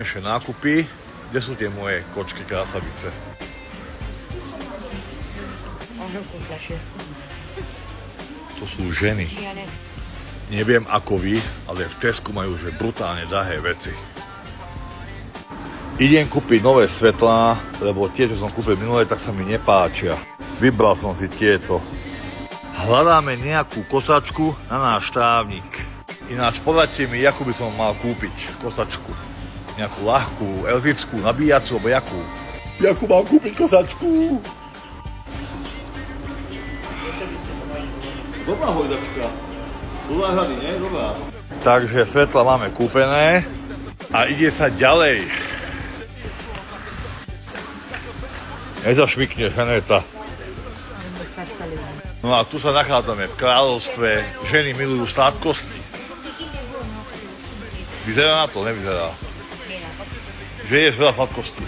Ešte nákupy. Kde sú tie moje kočky krásavice? To sú ženy. Neviem ako vy, ale v Tesku majú že brutálne drahé veci. Idem kúpiť nové svetlá, lebo tie, čo som kúpil minulé, tak sa mi nepáčia. Vybral som si tieto. Hľadáme nejakú kosačku na náš trávnik. Ináč poradte mi, akú by som mal kúpiť kosačku. Nejakú ľahkú, elektrickú, nabíjacu, alebo jakú? Jakú mám kúpiť kosačku? Dobrá hojdačka. Dobrá hady, nie? Dobrá. Takže svetla máme kúpené a ide sa ďalej. Nezašmykneš, Heneta. No a tu sa nachádzame v kráľovstve. Ženy milujú sladkosti. Vyzerá na to? Nevyzerá. Že ješ veľa sladkostí.